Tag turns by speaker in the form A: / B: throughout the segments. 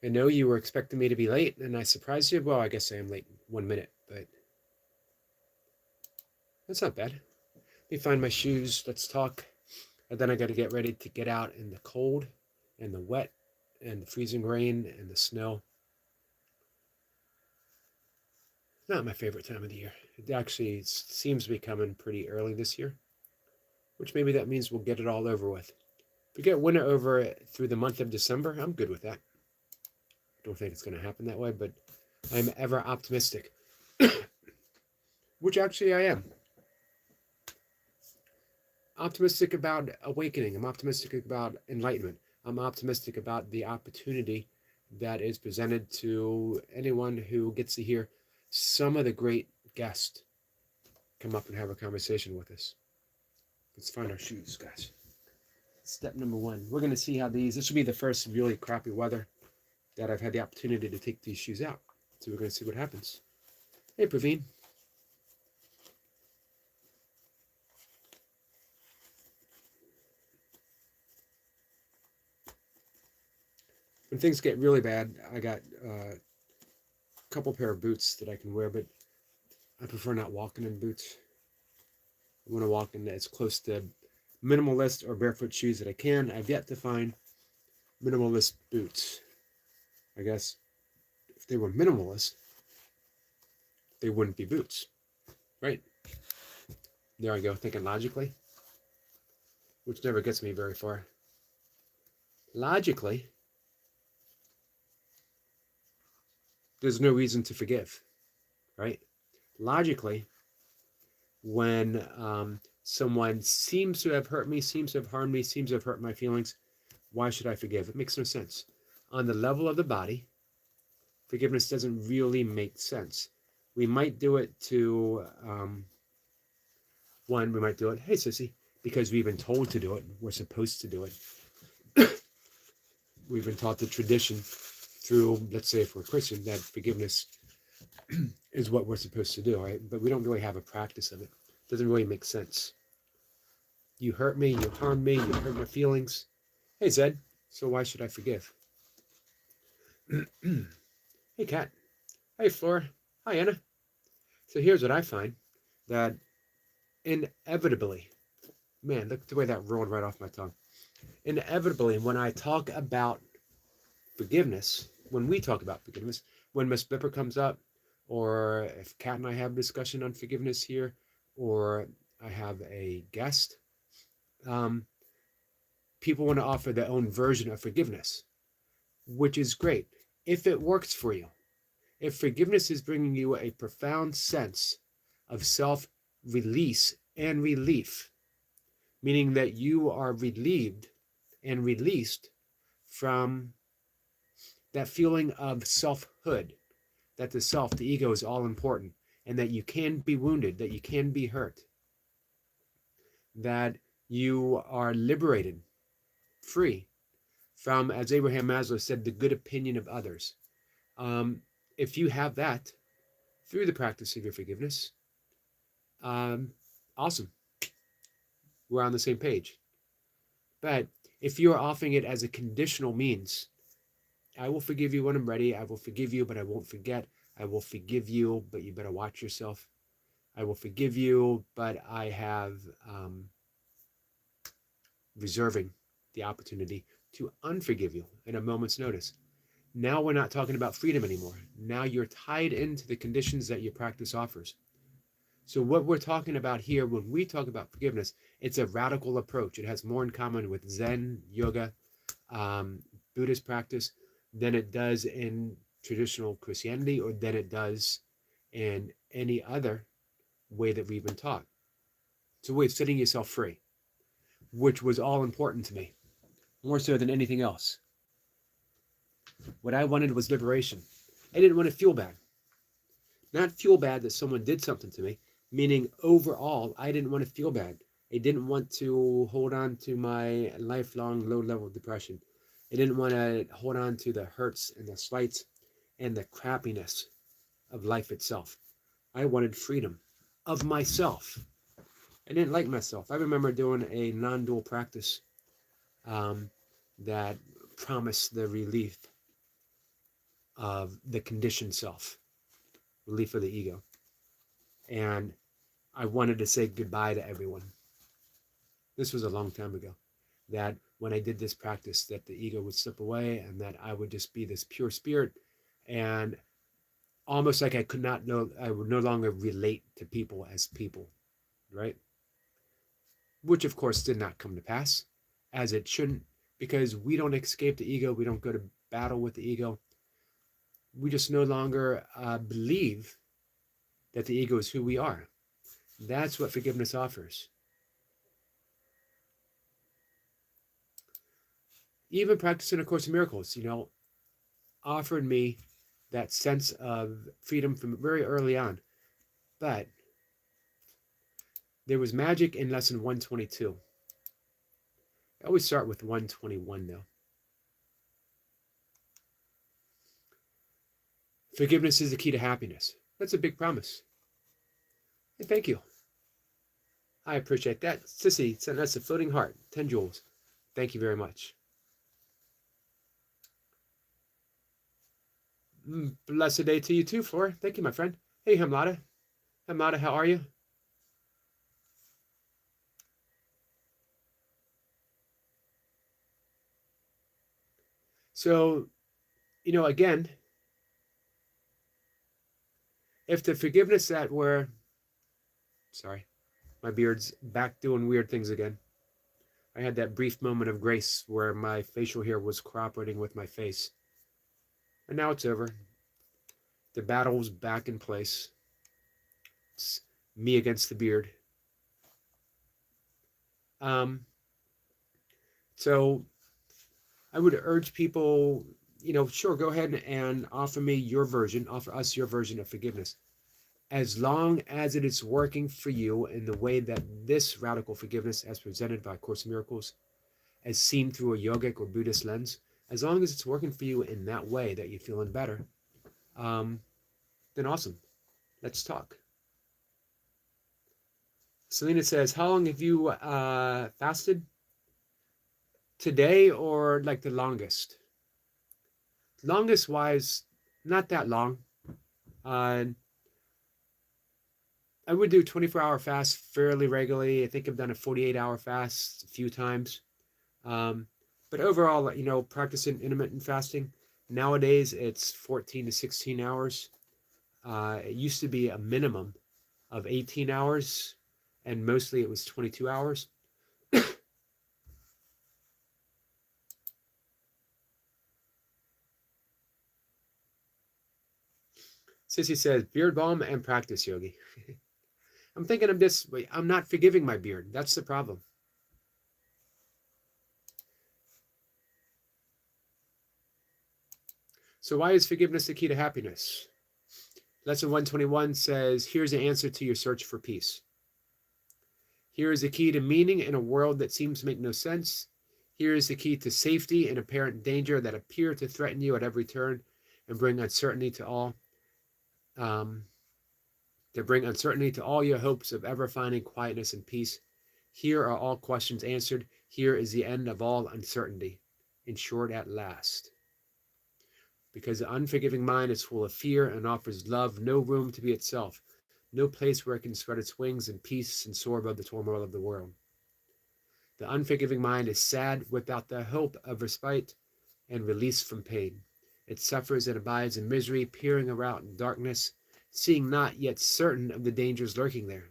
A: I know you were expecting me to be late, and I surprised you. Well, I guess I am late 1 minute, but that's not bad. Let me find my shoes. Let's talk. And then I got to get ready to get out in the cold and the wet and the freezing rain and the snow. Not my favorite time of the year. It actually seems to be coming pretty early this year, which maybe that means we'll get it all over with. If we get winter over through the month of December, I'm good with that. Don't think it's going to happen that way, but I'm ever optimistic, which actually I am. Optimistic about awakening. I'm optimistic about enlightenment. I'm optimistic about the opportunity that is presented to anyone who gets to hear some of the great guests come up and have a conversation with us. Let's find our shoes, guys. Step number one. We're going to see how this will be the first really crappy weather that I've had the opportunity to take these shoes out. So we're going to see what happens. Hey, Praveen. When things get really bad, I got a couple pair of boots that I can wear, but I prefer not walking in boots. I want to walk in as close to minimalist or barefoot shoes that I can. I've yet to find minimalist boots. I guess if they were minimalist, they wouldn't be boots, right? There I go, thinking logically, which never gets me very far. Logically, there's no reason to forgive, right? Logically, when someone seems to have hurt me, seems to have harmed me, seems to have hurt my feelings, why should I forgive? It makes no sense. On the level of the body, forgiveness doesn't really make sense. We might do it to, one, we might do it, hey, sissy, because we've been told to do it. We're supposed to do it. We've been taught the tradition through, let's say if we're Christian, that forgiveness is what we're supposed to do, right? But we don't really have a practice of it. It doesn't really make sense. You hurt me, you harmed me, you hurt my feelings. Hey, Zed, so why should I forgive? Hey, Kat. Hey, Flora. Hi, Anna. So here's what I find, that inevitably, man, look at the way that rolled right off my tongue. Inevitably, when I talk about forgiveness, when we talk about forgiveness, when Miss Bipper comes up, or if Kat and I have a discussion on forgiveness here, or I have a guest, people want to offer their own version of forgiveness, which is great if it works for you. If forgiveness is bringing you a profound sense of self-release and relief, meaning that you are relieved and released from that feeling of selfhood, that the self, the ego, is all important, and that you can be wounded, that you can be hurt, that you are liberated, free from, as Abraham Maslow said, the good opinion of others. If you have that through the practice of your forgiveness, awesome. We're on the same page. But if you are offering it as a conditional means, I will forgive you when I'm ready. I will forgive you, but I won't forget. I will forgive you, but you better watch yourself. I will forgive you, but I have reserving the opportunity to unforgive you in a moment's notice. Now we're not talking about freedom anymore. Now you're tied into the conditions that your practice offers. So what we're talking about here, when we talk about forgiveness, it's a radical approach. It has more in common with Zen, yoga, Buddhist practice than it does in traditional Christianity, or than it does in any other way that we've been taught. It's a way of setting yourself free, which was all important to me, more so than anything else. What I wanted was liberation. I didn't want to feel bad. Not feel bad that someone did something to me, meaning overall, I didn't want to feel bad. I didn't want to hold on to my lifelong low-level depression. I didn't want to hold on to the hurts and the slights and the crappiness of life itself. I wanted freedom of myself. I didn't like myself. I remember doing a non-dual practice that promised the relief of the conditioned self, relief of the ego. And I wanted to say goodbye to everyone. This was a long time ago. That when I did this practice, that the ego would slip away and that I would just be this pure spirit, and almost like I would no longer relate to people as people, right? Which of course did not come to pass, as it shouldn't, because we don't escape the ego. We don't go to battle with the ego. We just no longer believe that the ego is who we are. That's what forgiveness offers. Even practicing A Course in Miracles, offered me that sense of freedom from very early on. But there was magic in lesson 122. I always start with 121 though. Forgiveness is the key to happiness. That's a big promise. And thank you. I appreciate that. Sissy sent us a floating heart, 10 joules. Thank you very much. Blessed day to you too, Flora. Thank you, my friend. Hey, Hamlada. Hamlada, how are you? So, again, if the forgiveness that we're, sorry, my beard's back doing weird things again. I had that brief moment of grace where my facial hair was cooperating with my face. And now it's over. The battle's back in place. It's me against the beard. So I would urge people, sure, go ahead and offer us your version of forgiveness. As long as it is working for you in the way that this radical forgiveness, as presented by A Course in Miracles, as seen through a yogic or Buddhist lens, as long as it's working for you in that way that you're feeling better, then awesome. Let's talk. Selena says, how long have you fasted? Today or like the longest? Longest wise, not that long. I would do 24-hour fast fairly regularly. I think I've done a 48-hour fast a few times. But overall, practicing intermittent fasting, nowadays it's 14 to 16 hours. It used to be a minimum of 18 hours, and mostly it was 22 hours. Sissy says, beard balm and practice, Yogi. I'm thinking I'm not forgiving my beard. That's the problem. So why is forgiveness the key to happiness? Lesson 121 says, here's the answer to your search for peace. Here is the key to meaning in a world that seems to make no sense. Here is the key to safety in apparent danger that appear to threaten you at every turn and bring uncertainty to all. Your hopes of ever finding quietness and peace. Here are all questions answered. Here is the end of all uncertainty. In short, at last. Because the unforgiving mind is full of fear and offers love no room to be itself, no place where it can spread its wings in peace and soar above the turmoil of the world. The unforgiving mind is sad without the hope of respite and release from pain. It suffers and abides in misery, peering around in darkness, seeing not yet certain of the dangers lurking there.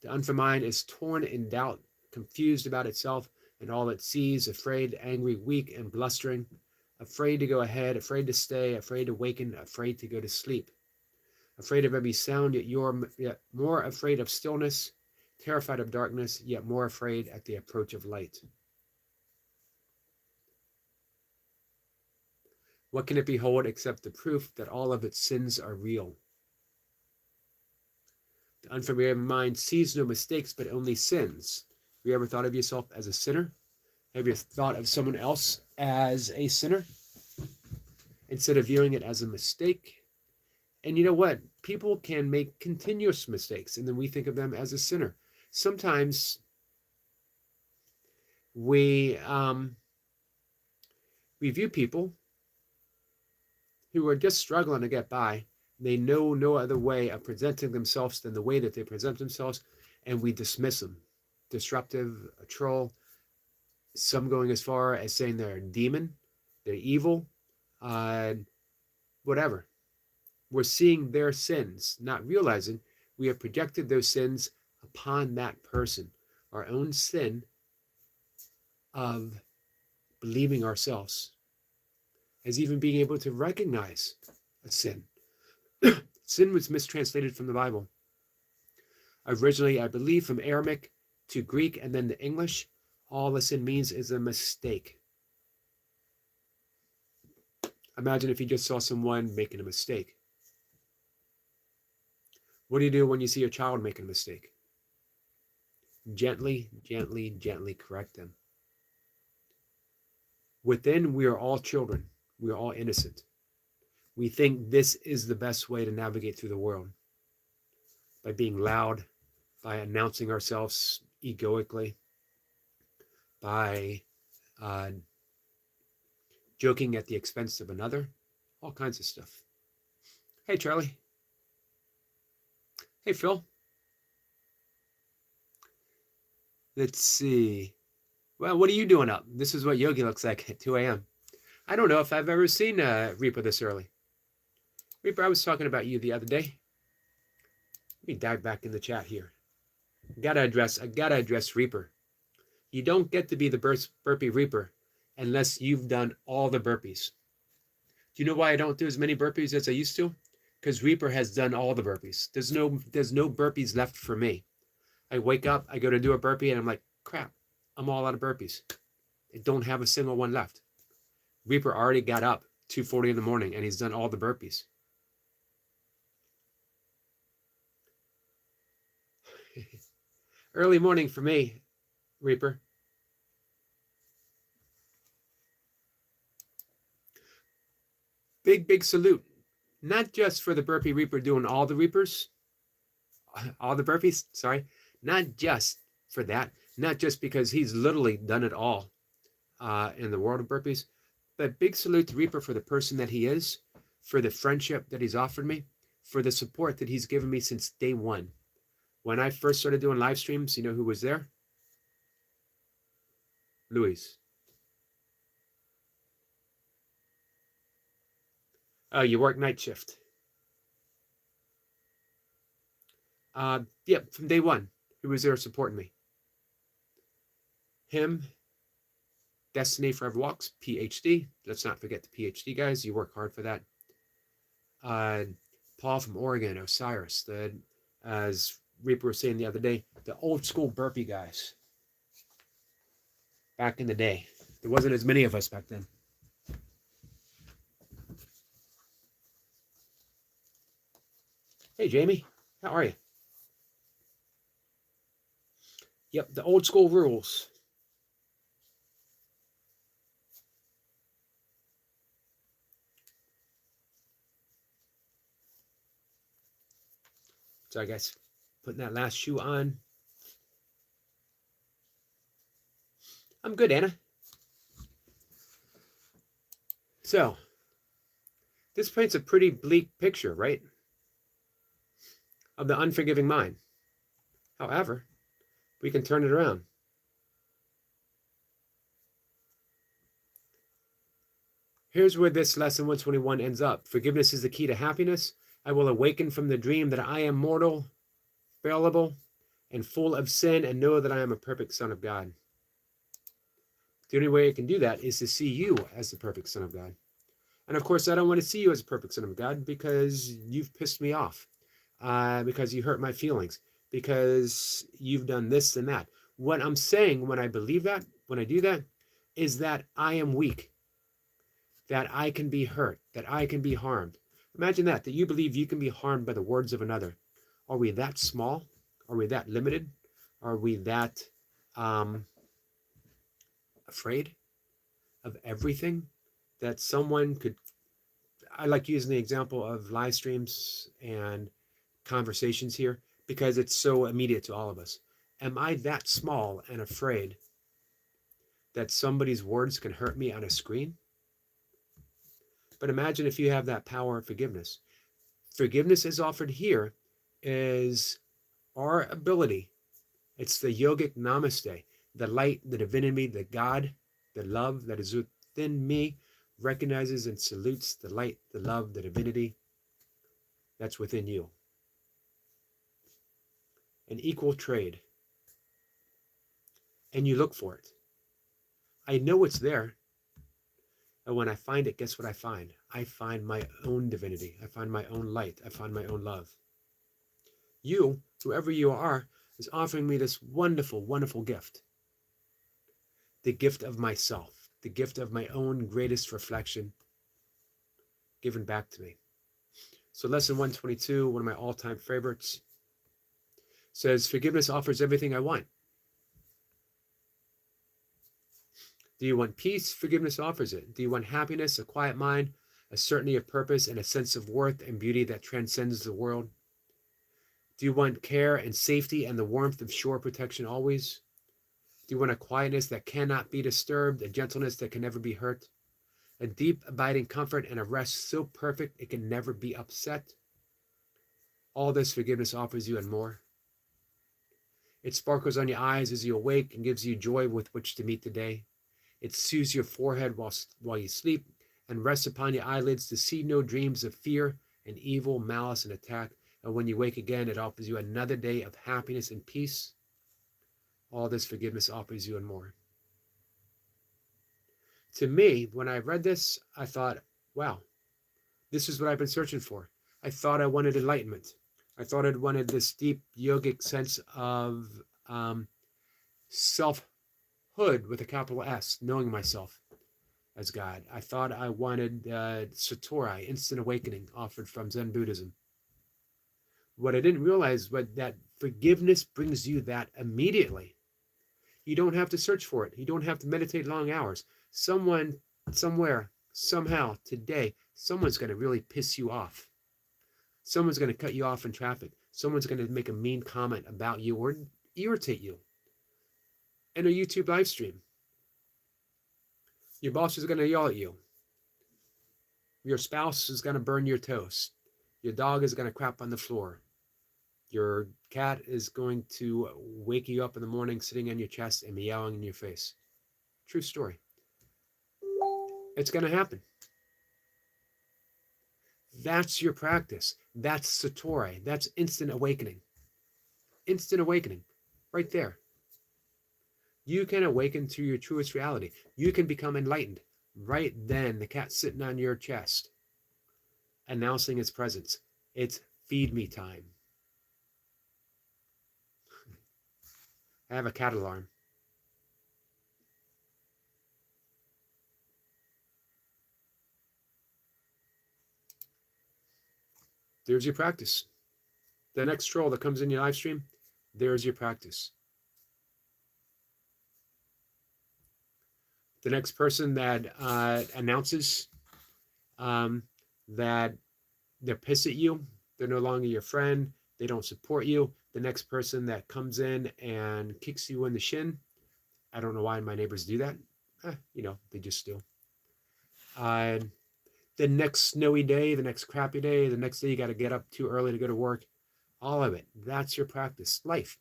A: The unforgiving mind is torn in doubt, confused about itself and all it sees, afraid, angry, weak, and blustering, afraid to go ahead, afraid to stay, afraid to waken, afraid to go to sleep, afraid of every sound, yet more afraid of stillness, terrified of darkness, yet more afraid at the approach of light. What can it behold except the proof that all of its sins are real? The unforgiving mind sees no mistakes, but only sins. Have you ever thought of yourself as a sinner? Have you thought of someone else as a sinner instead of viewing it as a mistake? And you know what? People can make continuous mistakes, and then we think of them as a sinner. Sometimes we view people who are just struggling to get by. They know no other way of presenting themselves than the way that they present themselves, and we dismiss them. Disruptive, a troll, some going as far as saying they're a demon, they're evil, uh, whatever. We're seeing their sins, not realizing we have projected those sins upon that person. Our own sin of believing ourselves as even being able to recognize a sin. Sin was mistranslated from the Bible. Originally, I believe, from Aramaic to Greek and then to English. All a sin means is a mistake. Imagine if you just saw someone making a mistake. What do you do when you see a child making a mistake? Gently, gently, gently correct them. Within, we are all children. We are all innocent. We think this is the best way to navigate through the world. By being loud, by announcing ourselves egoically, by joking at the expense of another, all kinds of stuff. Hey, Charlie. Hey, Phil. Let's see. Well, what are you doing up? This is what Yogi looks like at 2 a.m. I don't know if I've ever seen Reaper this early. Reaper, I was talking about you the other day. Let me dive back in the chat here. I gotta address Reaper. You don't get to be the burpee Reaper unless you've done all the burpees. Do you know why I don't do as many burpees as I used to? Because Reaper has done all the burpees. There's no burpees left for me. I wake up, I go to do a burpee, and I'm like, crap, I'm all out of burpees. I don't have a single one left. Reaper already got up 2:40 in the morning, and he's done all the burpees. Early morning for me, Reaper. Big salute. Not just for the burpee Reaper doing all the burpees, sorry. Not just for that. Not just because he's literally done it all in the world of burpees, but big salute to Reaper for the person that he is, for the friendship that he's offered me, for the support that he's given me since day one. When I first started doing live streams, you know who was there? Luis. Oh, you work night shift. Yeah, from day one, he was there supporting me. Him, Destiny Forever Walks, PhD. Let's not forget the PhD guys. You work hard for that. Paul from Oregon, Osiris, as Reaper was saying the other day, the old school burpee guys. Back in the day. There wasn't as many of us back then. Hey, Jamie. How are you? Yep, the old school rules. Sorry, guys. Putting that last shoe on. I'm good, Anna. So, this paints a pretty bleak picture, right? Of the unforgiving mind. However, we can turn it around. Here's where this lesson 121 ends up. Forgiveness is the key to happiness. I will awaken from the dream that I am mortal, fallible, and full of sin, and know that I am a perfect son of God. The only way I can do that is to see you as the perfect son of God. And of course, I don't want to see you as a perfect son of God because you've pissed me off, because you hurt my feelings, because you've done this and that. What I'm saying when I believe that, when I do that, is that I am weak, that I can be hurt, that I can be harmed. Imagine that you believe you can be harmed by the words of another. Are we that small? Are we that limited? Are we that afraid of everything that someone could? I like using the example of live streams and conversations here because it's so immediate to all of us. Am I that small and afraid that somebody's words can hurt me on a screen? But imagine if you have that power of forgiveness. Forgiveness is offered here is our ability. It's the yogic namaste, the light, the divinity, the God, the love that is within me recognizes and salutes the light, the love, the divinity that's within you. An equal trade. And you look for it. I know it's there. And when I find it, guess what I find? I find my own divinity. I find my own light. I find my own love. You, whoever you are, is offering me this wonderful, wonderful gift. The gift of myself, the gift of my own greatest reflection given back to me. So lesson 122, one of my all-time favorites, says, forgiveness offers everything I want. Do you want peace? Forgiveness offers it. Do you want happiness, a quiet mind, a certainty of purpose, and a sense of worth and beauty that transcends the world? Do you want care and safety and the warmth of shore protection always? Do you want a quietness that cannot be disturbed, a gentleness that can never be hurt, a deep, abiding comfort and a rest so perfect it can never be upset? All this forgiveness offers you and more. It sparkles on your eyes as you awake and gives you joy with which to meet the day. It soothes your forehead while you sleep and rests upon your eyelids to see no dreams of fear and evil, malice, and attack. And when you wake again, it offers you another day of happiness and peace. All this forgiveness offers you and more. To me, when I read this, I thought, wow, this is what I've been searching for. I thought I wanted enlightenment. I thought I wanted this deep yogic sense of selfhood with a capital S, knowing myself as God. I thought I wanted Satori, instant awakening, offered from Zen Buddhism. What I didn't realize was that forgiveness brings you that immediately. You don't have to search for it. You don't have to meditate long hours. Someone, somewhere, somehow, today, someone's going to really piss you off. Someone's going to cut you off in traffic. Someone's going to make a mean comment about you or irritate you in a YouTube live stream. Your boss is going to yell at you. Your spouse is going to burn your toast. Your dog is going to crap on the floor. Your cat is going to wake you up in the morning sitting on your chest and meowing in your face. True story. It's going to happen. That's your practice. That's Satori. That's instant awakening. Instant awakening. Right there. You can awaken to your truest reality. You can become enlightened. Right then, the cat's sitting on your chest, announcing its presence. It's feed me time. I have a cat alarm. There's your practice. The next troll that comes in your live stream, there's your practice. The next person that announces that they're pissed at you, they're no longer your friend, they don't support you. The next person that comes in and kicks you in the shin, I don't know why my neighbors do that. They just do. The next snowy day, the next crappy day, the next day you got to get up too early to go to work. All of it. That's your practice. Life.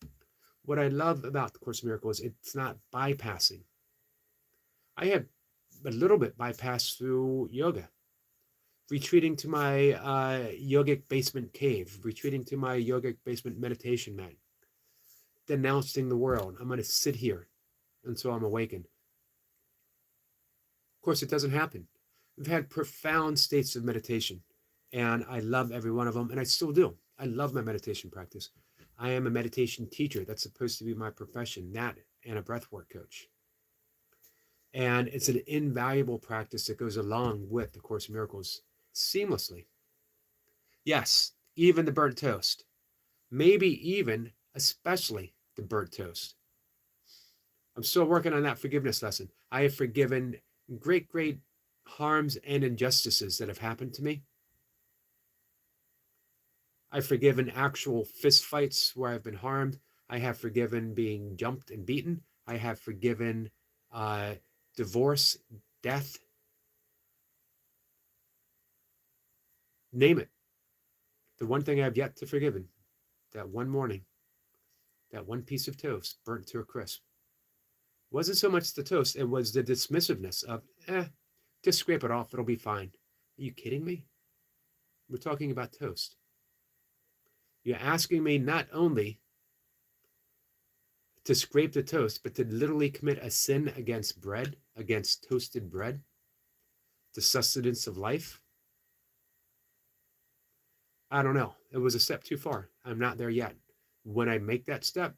A: What I love about the Course in Miracles, it's not bypassing. I had a little bit bypass through yoga. Retreating to my yogic basement cave. Retreating to my yogic basement meditation mat. Denouncing the world. I'm going to sit here until I'm awakened. Of course, it doesn't happen. I've had profound states of meditation, and I love every one of them, and I still do. I love my meditation practice. I am a meditation teacher. That's supposed to be my profession, that and a breathwork coach. And it's an invaluable practice that goes along with the Course in Miracles seamlessly. Yes, even the burnt toast. Maybe even, especially, the burnt toast. I'm still working on that forgiveness lesson. I have forgiven great harms and injustices that have happened to me. I've forgiven actual fist fights where I've been harmed. I have forgiven being jumped and beaten. I have forgiven divorce, death. Name it. The one thing I've yet to forgive. That one morning, that one piece of toast burnt to a crisp. It wasn't so much the toast, it was the dismissiveness of, just scrape it off, it'll be fine. Are you kidding me? We're talking about toast. You're asking me not only to scrape the toast, but to literally commit a sin against bread, against toasted bread, the sustenance of life. I don't know. It was a step too far. I'm not there yet. When I make that step,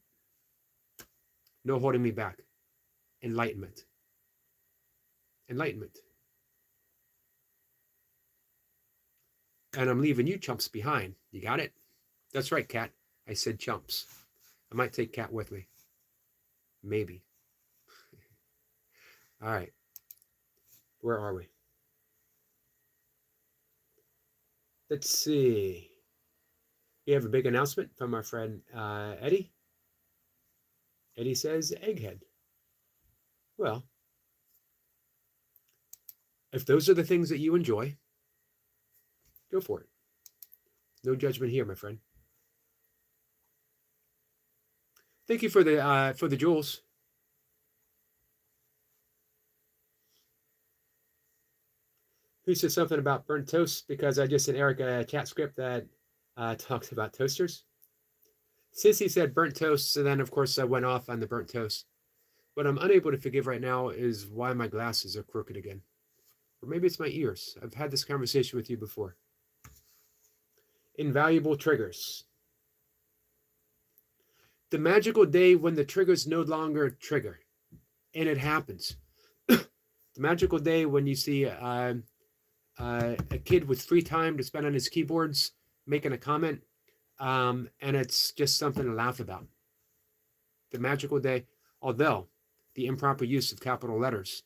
A: no holding me back. Enlightenment. Enlightenment. And I'm leaving you chumps behind. You got it? That's right, Cat. I said chumps. I might take Cat with me. Maybe. All right. Where are we? Let's see. We have a big announcement from our friend Eddie. Eddie says egghead. Well, if those are the things that you enjoy, go for it. No judgment here, my friend. Thank you for the jewels. Who said something about burnt toast? Because I just sent Eric a chat script that talks about toasters. Sissy said burnt toast, so then of course I went off on the burnt toast. What I'm unable to forgive right now is why my glasses are crooked again. Or maybe it's my ears. I've had this conversation with you before. Invaluable triggers. The magical day when the triggers no longer trigger. And it happens. The magical day when you see a kid with free time to spend on his keyboards making a comment, and it's just something to laugh about. The magical day, although the improper use of capital letters,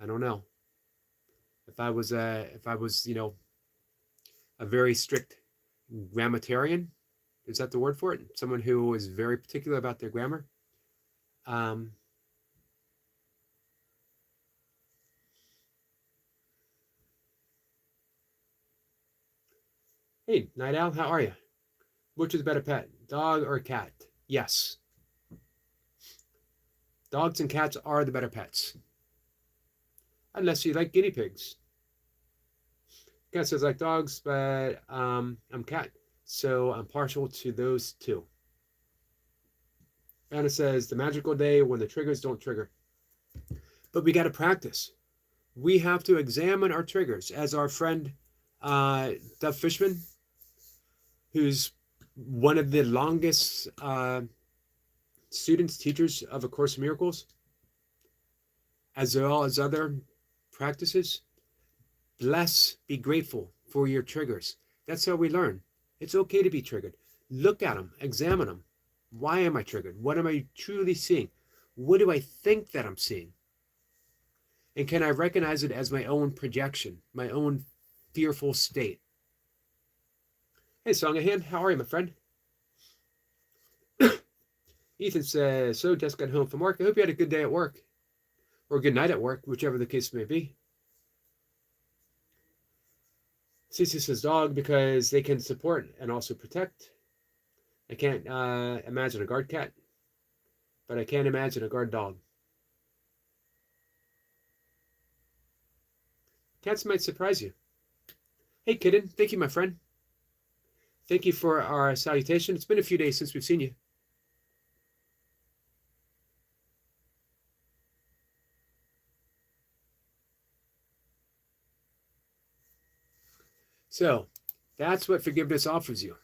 A: I don't know. If I was a very strict grammatarian, is that the word for it? Someone who is very particular about their grammar. Hey, Night Owl, how are you? Which is a better pet, dog or cat? Yes. Dogs and cats are the better pets. Unless you like guinea pigs. Cat says like dogs, but I'm cat, so I'm partial to those two. Anna says the magical day when the triggers don't trigger. But we got to practice. We have to examine our triggers. As our friend Dove Fishman, who's one of the longest students, teachers of A Course in Miracles, as well as other practices, bless, be grateful for your triggers. That's how we learn. It's okay to be triggered. Look at them, examine them. Why am I triggered? What am I truly seeing? What do I think that I'm seeing? And can I recognize it as my own projection, my own fearful state? Hey, Song of Hand, how are you, my friend? Ethan says, so just got home from work. I hope you had a good day at work. Or a good night at work, whichever the case may be. Cece says dog because they can support and also protect. I can't imagine a guard cat, but I can imagine a guard dog. Cats might surprise you. Hey, kitten. Thank you, my friend. Thank you for our salutation. It's been a few days since we've seen you. So, that's what forgiveness offers you.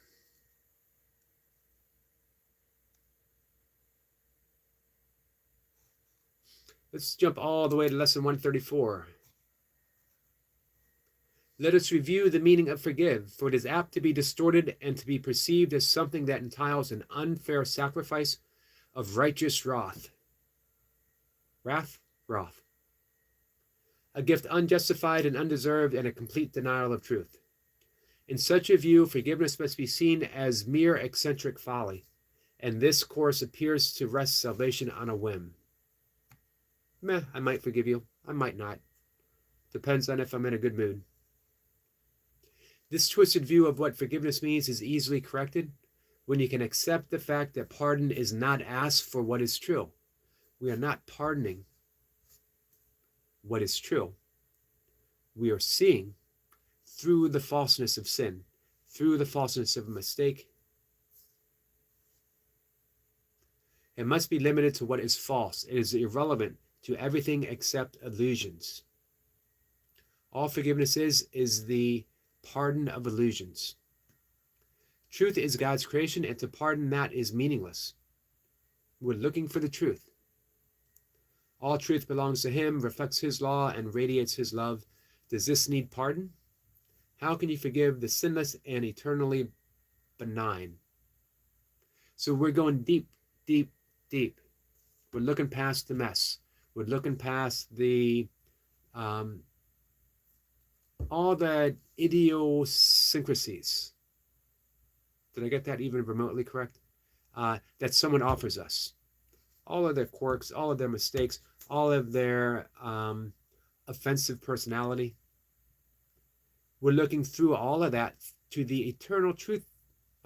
A: Let's jump all the way to lesson 134. Let us review the meaning of forgive, for it is apt to be distorted and to be perceived as something that entails an unfair sacrifice of righteous wrath. Wrath. A gift unjustified and undeserved and a complete denial of truth. In such a view, forgiveness must be seen as mere eccentric folly, and this course appears to rest salvation on a whim. Meh, I might forgive you. I might not. Depends on if I'm in a good mood. This twisted view of what forgiveness means is easily corrected when you can accept the fact that pardon is not asked for what is true. We are not pardoning what is true. We are seeing through the falseness of sin, through the falseness of a mistake. It must be limited to what is false. It is irrelevant to everything except illusions. All forgiveness is the pardon of illusions. Truth is God's creation, and to pardon that is meaningless. We're looking for the truth. All truth belongs to Him, reflects His law, and radiates His love. Does this need pardon? How can you forgive the sinless and eternally benign? So we're going deep, deep, deep. We're looking past the mess. We're looking past the all the idiosyncrasies. Did I get that even remotely correct? That someone offers us. All of their quirks, all of their mistakes, all of their offensive personality. We're looking through all of that to the eternal truth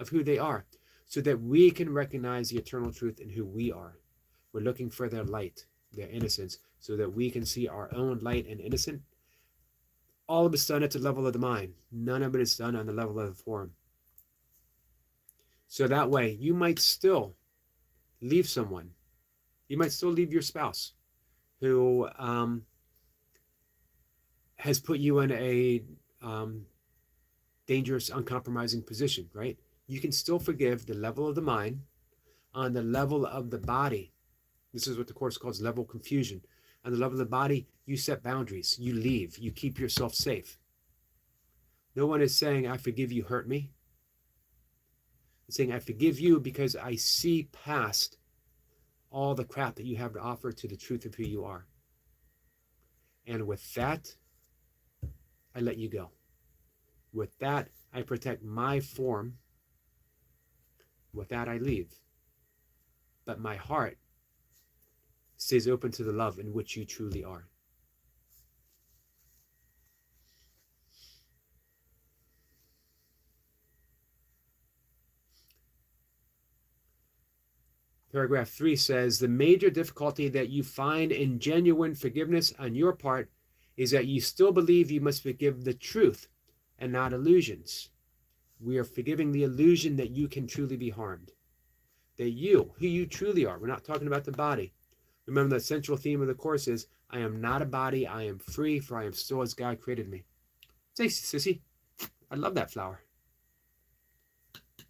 A: of who they are, so that we can recognize the eternal truth in who we are. We're looking for their light, their innocence, so that we can see our own light and innocence. All of it's done at the level of the mind. None of it is done on the level of the form. So that way, you might still leave someone. You might still leave your spouse who has put you in a dangerous, uncompromising position, right? You can still forgive the level of the mind. On the level of the body, this is what the Course calls level confusion. On the level of the body, you set boundaries. You leave. You keep yourself safe. No one is saying, I forgive you, hurt me. It's saying, I forgive you because I see past all the crap that you have to offer to the truth of who you are. And with that, I let you go. With that, I protect my form. With that, I leave. But my heart stays open to the love in which you truly are. Paragraph 3 says, the major difficulty that you find in genuine forgiveness on your part is that you still believe you must forgive the truth and not illusions. We are forgiving the illusion that you can truly be harmed. That you, who you truly are, we're not talking about the body. Remember, the central theme of the Course is, I am not a body, I am free, for I am still as God created me. Say, sissy, I love that flower.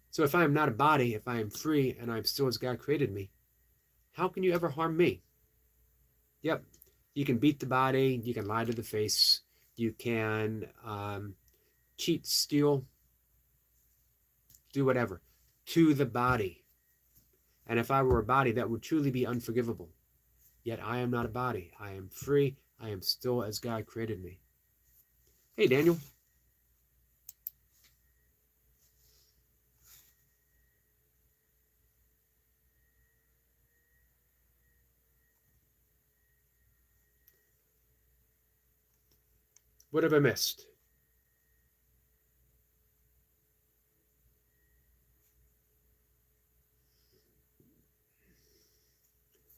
A: So if I am not a body, if I am free, and I am still as God created me, how can you ever harm me? Yep, you can beat the body, you can lie to the face, you can cheat, steal, do whatever, to the body. And if I were a body, that would truly be unforgivable. Yet I am not a body. I am free. I am still as God created me. Hey, Daniel. What have I missed?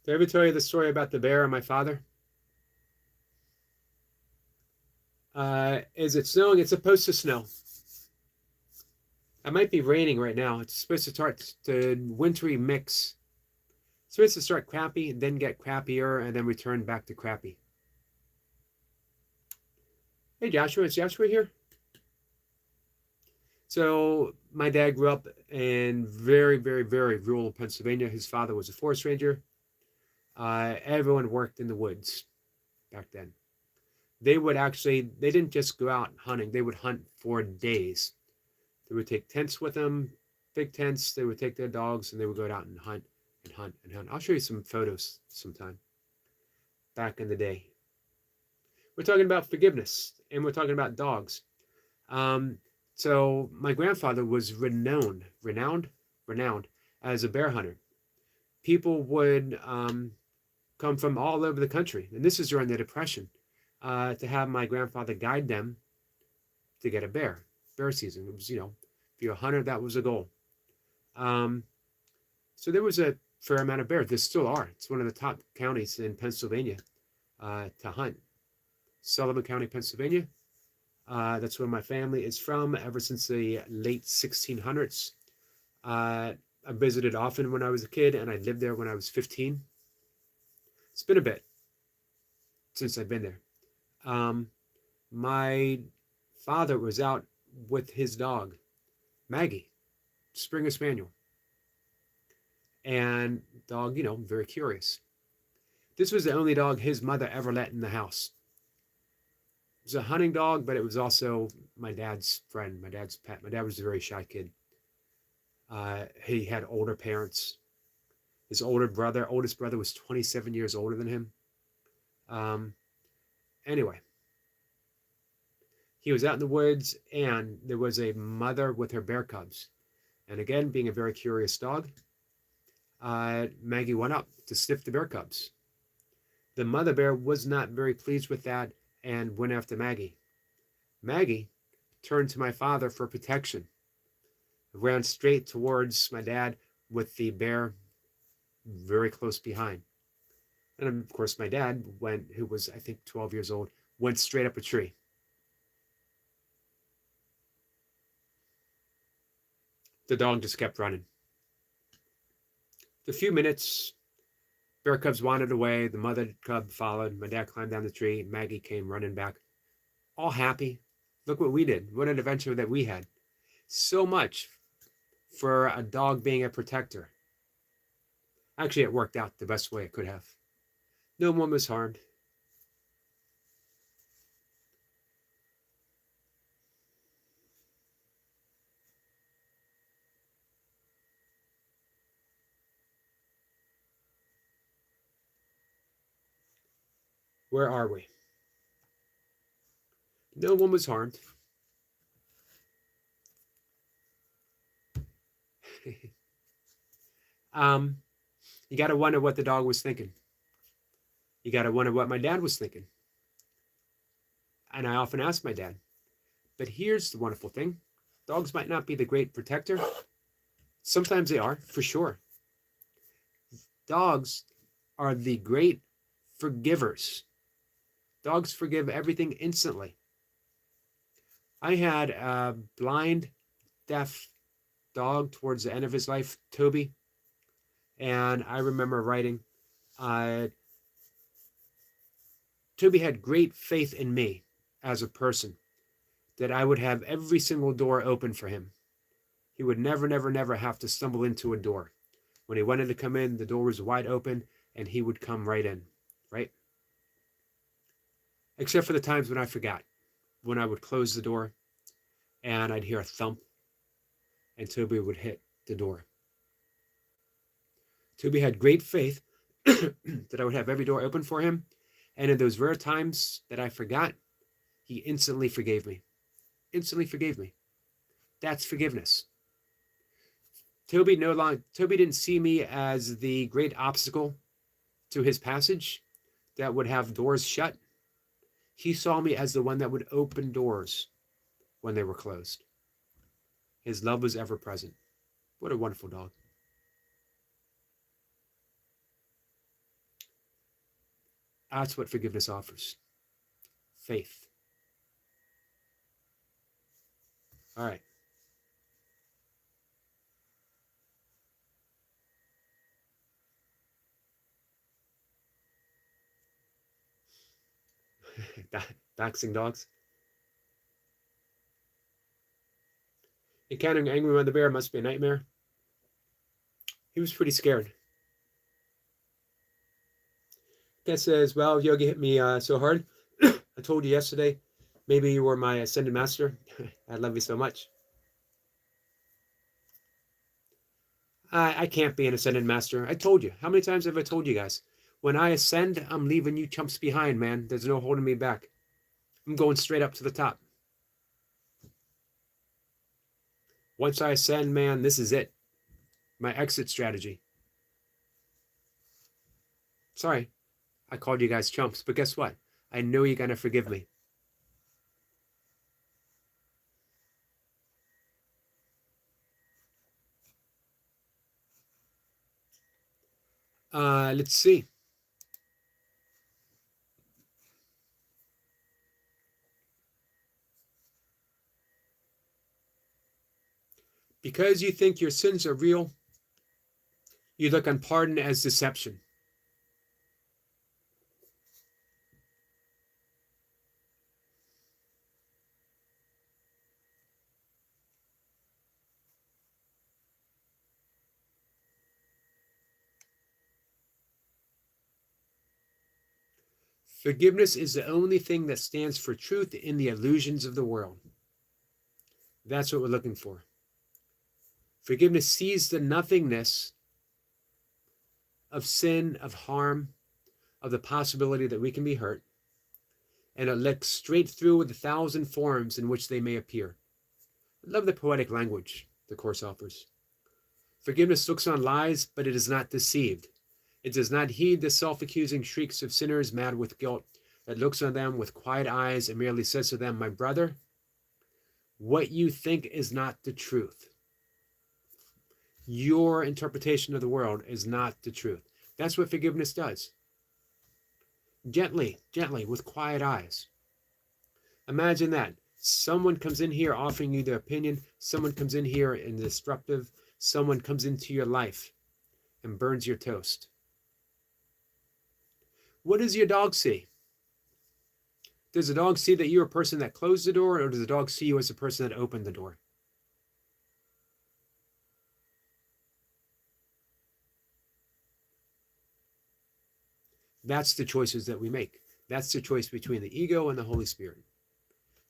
A: Did I ever tell you the story about the bear and my father? Is it snowing? It's supposed to snow. It might be raining right now. It's supposed to start to wintry mix. It's supposed to start crappy and then get crappier and then return back to crappy. Hey, Joshua. Is Joshua here? So my dad grew up in very, very, very rural Pennsylvania. His father was a forest ranger. Everyone worked in the woods back then. They didn't just go out hunting. They would hunt for days. They would take tents with them, big tents. They would take their dogs and they would go out and hunt and hunt and hunt. I'll show you some photos sometime back in the day. We're talking about forgiveness and we're talking about dogs. So my grandfather was renowned as a bear hunter. People would come from all over the country, and this is during the Depression, to have my grandfather guide them to get a bear. bear season. It was, if you're a hunter, that was a goal. Um, so there was a fair amount of bears. There still are. It's one of the top counties in Pennsylvania to hunt. Sullivan County, Pennsylvania. That's where my family is from ever since the late 1600s. I visited often when I was a kid, and I lived there when I was 15. It's been a bit since I've been there. My father was out with his dog, Maggie, Springer Spaniel. And dog, very curious. This was the only dog his mother ever let in the house. It was a hunting dog, but it was also my dad's friend, my dad's pet. My dad was a very shy kid. He had older parents. His oldest brother was 27 years older than him. Anyway, he was out in the woods, and there was a mother with her bear cubs. And again, being a very curious dog, Maggie went up to sniff the bear cubs. The mother bear was not very pleased with that and went after Maggie. Maggie turned to my father for protection, ran straight towards my dad with the bear very close behind. And of course, my dad who was, I think, 12 years old, went straight up a tree. The dog just kept running. A few minutes, bear cubs wandered away. The mother cub followed. My dad climbed down the tree. Maggie came running back, all happy. Look what we did. What an adventure that we had. So much for a dog being a protector. Actually, it worked out the best way it could have. No one was harmed. Where are we? No one was harmed. You got to wonder what the dog was thinking. You got to wonder what my dad was thinking. And I often ask my dad. But here's the wonderful thing. Dogs might not be the great protector. Sometimes they are, for sure. Dogs are the great forgivers. Dogs forgive everything instantly. I had a blind, deaf dog towards the end of his life, Toby. And I remember writing, Toby had great faith in me as a person, that I would have every single door open for him. He would never, never, never have to stumble into a door. When he wanted to come in, the door was wide open, and he would come right in, right? Except for the times when I forgot, when I would close the door, and I'd hear a thump, and Toby would hit the door. Toby had great faith that I would have every door open for him, and in those rare times that I forgot, he instantly forgave me. Instantly forgave me. That's forgiveness. Toby didn't see me as the great obstacle to his passage that would have doors shut. He saw me as the one that would open doors when they were closed. His love was ever present. What a wonderful dog. That's what forgiveness offers. Faith. All right. Doxing dogs. Encountering Angry Man the Bear must be a nightmare. He was pretty scared. Kat says, well, Yogi hit me so hard. I told you yesterday, maybe you were my ascended master. I love you so much. I can't be an ascended master. I told you. How many times have I told you guys? When I ascend, I'm leaving you chumps behind, man. There's no holding me back. I'm going straight up to the top. Once I ascend, man, this is it. My exit strategy. Sorry, I called you guys chumps, but guess what? I know you're going to forgive me. Let's see. Because you think your sins are real, you look on pardon as deception. Forgiveness is the only thing that stands for truth in the illusions of the world. That's what we're looking for. Forgiveness sees the nothingness of sin, of harm, of the possibility that we can be hurt, and it looks straight through the 1,000 forms in which they may appear. I love the poetic language the Course offers. Forgiveness looks on lies, but it is not deceived. It does not heed the self-accusing shrieks of sinners mad with guilt. It looks on them with quiet eyes and merely says to them, my brother, what you think is not the truth. Your interpretation of the world is not the truth. That's what forgiveness does. Gently, gently, with quiet eyes. Imagine that. Someone comes in here offering you their opinion. Someone comes in here and disruptive. Someone comes into your life and burns your toast. What does your dog see? Does the dog see that you're a person that closed the door, or does the dog see you as a person that opened the door? That's the choices that we make. That's the choice between the ego and the Holy Spirit.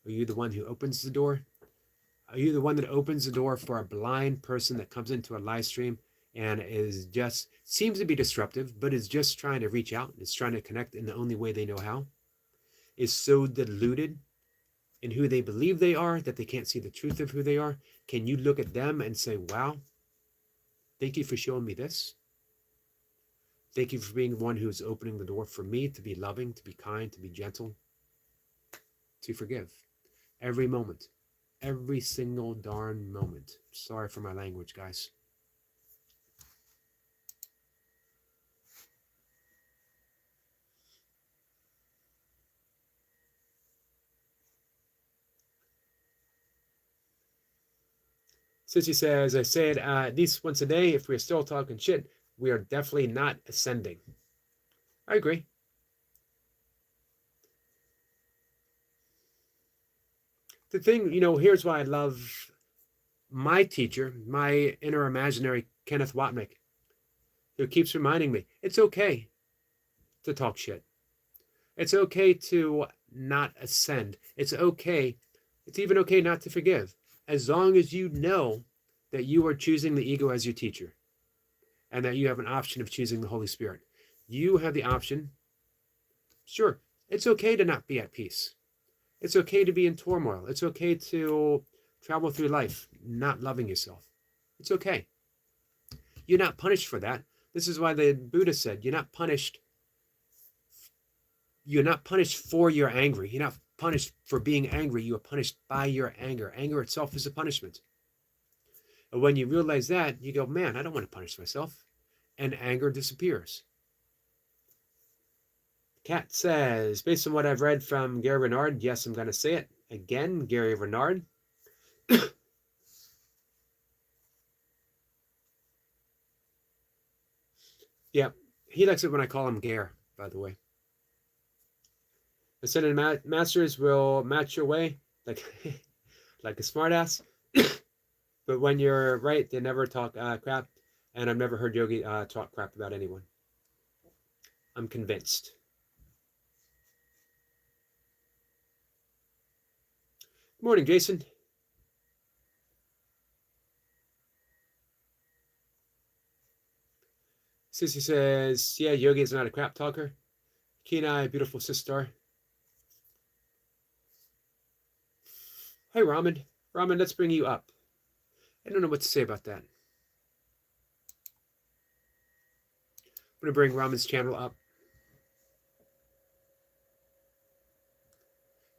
A: Are you the one who opens the door? Are you the one that opens the door for a blind person that comes into a live stream and is just, seems to be disruptive, but is just trying to reach out, is trying to connect in the only way they know how? Is so deluded in who they believe they are that they can't see the truth of who they are? Can you look at them and say, wow, thank you for showing me this? Thank you for being the one who's opening the door for me to be loving, to be kind, to be gentle, to forgive. Every moment. Every single darn moment. Sorry for my language, guys. Sissy says, I say it at least once a day. If we're still talking shit, we are definitely not ascending. I agree. The thing, here's why I love my teacher, my inner imaginary Kenneth Wapnick, who keeps reminding me, it's okay to talk shit. It's okay to not ascend. It's okay. It's even okay not to forgive, as long as you know that you are choosing the ego as your teacher and that you have an option of choosing the Holy Spirit. You have the option. Sure, it's okay to not be at peace. It's okay to be in turmoil. It's okay to travel through life not loving yourself. It's okay. You're not punished for that. This is why the Buddha said, you're not punished for your angry. You're not punished for being angry. You are punished by your anger. Anger itself is a punishment. And when you realize that, you go, man, I don't want to punish myself. And anger disappears. Kat says, based on what I've read from Gary Renard, yes, I'm going to say it again, Gary Renard. Yeah, he likes it when I call him Gare, by the way. Ascended masters will match your way like like a smartass. But when you're right, they never talk crap. And I've never heard Yogi talk crap about anyone. I'm convinced. Good morning, Jason. Sissy says, yeah, Yogi is not a crap talker. Kenai, beautiful sister. Hey, Ramen. Ramen, let's bring you up. I don't know what to say about that. I'm going to bring Ramen's channel up.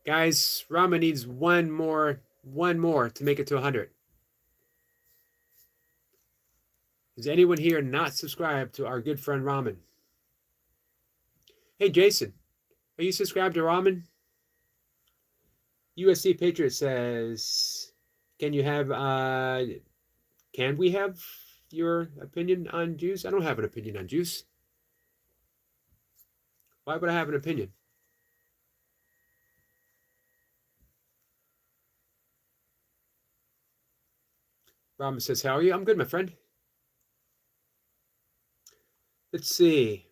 A: Guys, Ramen needs one more to make it to 100. Is anyone here not subscribed to our good friend Ramen? Hey, Jason, are you subscribed to Ramen? USC Patriot says, can you have, can we have your opinion on juice? I don't have an opinion on juice. Why would I have an opinion? Ramen says, how are you? I'm good, my friend. Let's see.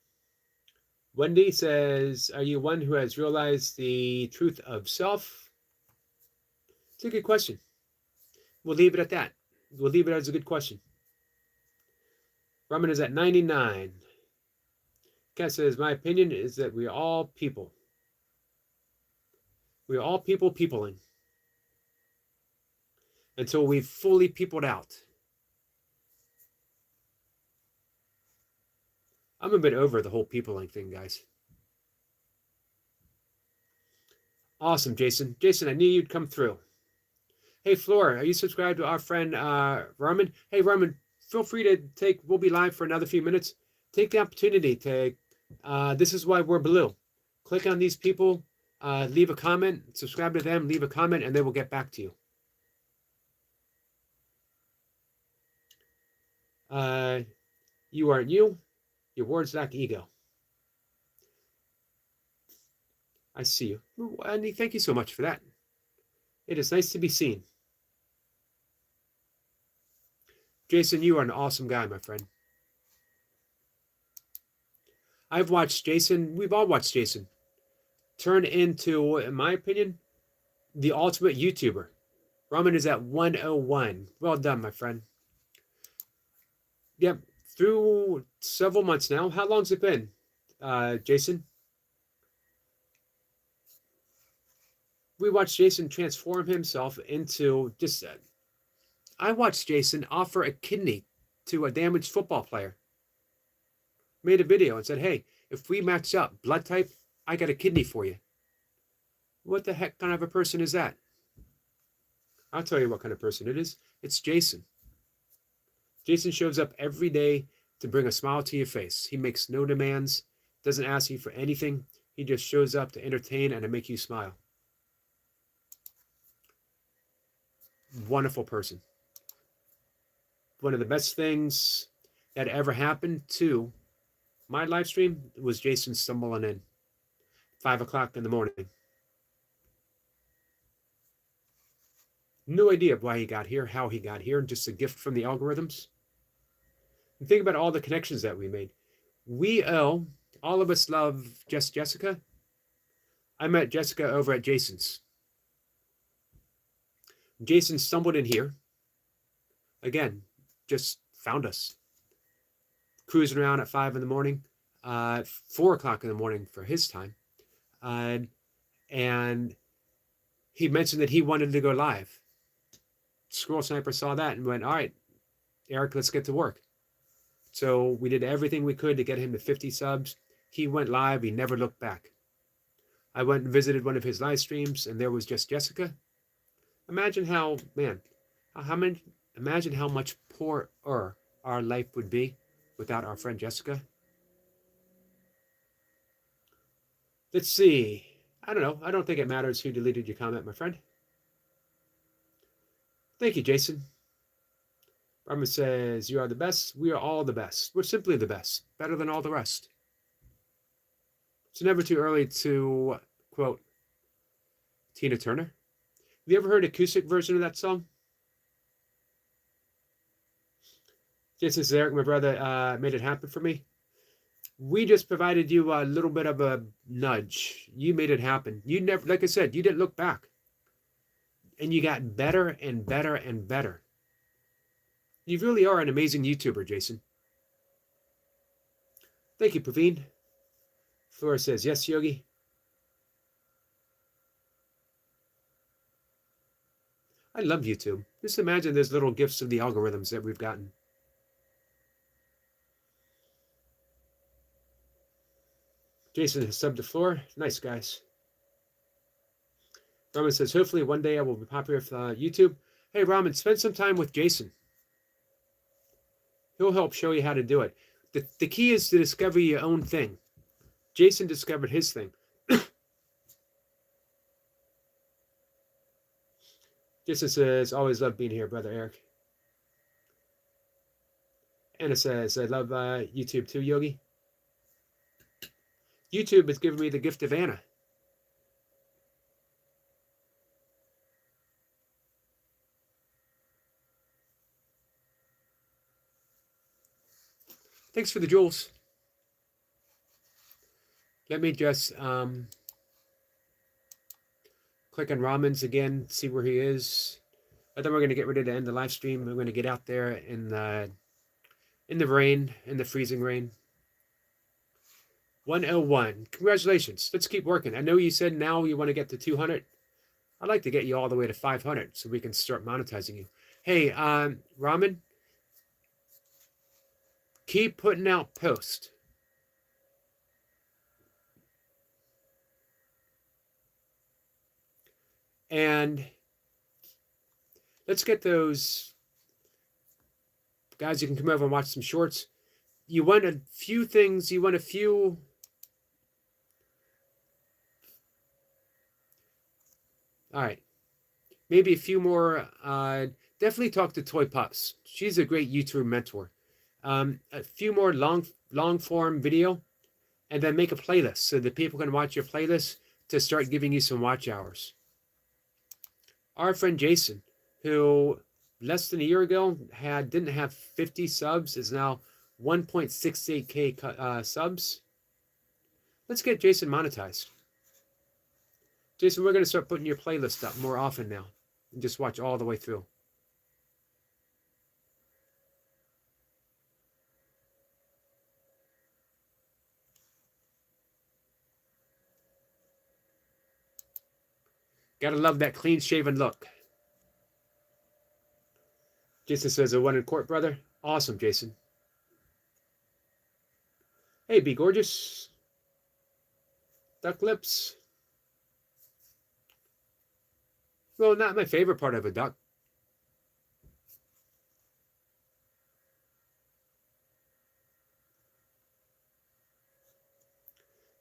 A: Wendy says, are you one who has realized the truth of self? It's a good question. We'll leave it at that. We'll leave it as a good question. Ramen is at 99. Kat says, my opinion is that we are all people. We are all people peopling until we've fully peopled out. I'm a bit over the whole peopling thing, guys. Awesome, Jason. Jason, I knew you'd come through. Hey, Flora, are you subscribed to our friend Ramen? Hey, Ramen, feel free to take, we'll be live for another few minutes. Take the opportunity to, this is why we're blue. Click on these people, leave a comment, subscribe to them, leave a comment, and they will get back to you. You aren't you. Your words lack ego. I see you. Andy, thank you so much for that. It is nice to be seen. Jason, you are an awesome guy, my friend. I've watched Jason, we've all watched Jason turn into, in my opinion, the ultimate YouTuber. Ramen is at 101. Well done, my friend. Yep, through several months now. How long's it been, Jason? We watched Jason transform himself into just, I watched Jason offer a kidney to a damaged football player. Made a video and said, hey, if we match up blood type, I got a kidney for you. What the heck kind of a person is that? I'll tell you what kind of person it is. It's Jason. Jason shows up every day to bring a smile to your face. He makes no demands, doesn't ask you for anything. He just shows up to entertain and to make you smile. Wonderful person. One of the best things that ever happened to my live stream was Jason stumbling in 5 o'clock in the morning. No idea why he got here, how he got here, just a gift from the algorithms. And think about all the connections that we made. All of us love Jessica. I met Jessica over at Jason's. Jason stumbled in here. Again, just found us. Cruising around at 5 in the morning, 4 o'clock in the morning for his time. And he mentioned that he wanted to go live. Squirrel Sniper saw that and went, all right, Eric, let's get to work. So we did everything we could to get him to 50 subs. He went live. He never looked back. I went and visited one of his live streams, and there was just Jessica. Imagine how, man, imagine how much poorer our life would be without our friend Jessica. Let's see. I don't know. I don't think it matters who deleted your comment, my friend. Thank you, Jason. Ramen says, you are the best. We are all the best. We're simply the best. Better than all the rest. It's never too early to quote Tina Turner. Have you ever heard acoustic version of that song? Jason says, Eric, my brother, made it happen for me. We just provided you a little bit of a nudge. You made it happen. You never, like I said, you didn't look back. And you got better and better and better. You really are an amazing YouTuber, Jason. Thank you, Praveen. Flora says, yes, Yogi. I love YouTube. Just imagine those little gifts of the algorithms that we've gotten. Jason has subbed the floor. Nice, guys. Ramen says, hopefully one day I will be popular with YouTube. Hey, Ramen, spend some time with Jason. He'll help show you how to do it. The key is to discover your own thing. Jason discovered his thing. Jason says, always love being here, Brother Eric. Anna says, I love YouTube too, Yogi. YouTube has given me the gift of Anna. Thanks for the jewels. Let me just click on Ramon's again, see where he is. And then we're going to get ready to end the live stream. We're going to get out there in the rain, in the freezing rain. 101. Congratulations. Let's keep working. I know you said now you want to get to 200. I'd like to get you all the way to 500 so we can start monetizing you. Hey, Ramon, keep putting out posts. And let's get those guys. You can come over and watch some shorts. You want a few things. You want a few. All right. Maybe a few more. Definitely talk to Toy Pups. She's a great YouTube mentor. A few more long form video, and then make a playlist so that people can watch your playlist to start giving you some watch hours. Our friend Jason, who less than a year ago didn't have 50 subs, is now 1.68k subs. Let's get Jason monetized. Jason, we're going to start putting your playlist up more often now and just watch all the way through. Gotta love that clean shaven look. Jason says, a one in court, brother. Awesome, Jason. Hey, be gorgeous. Duck lips. Well, not my favorite part of a duck.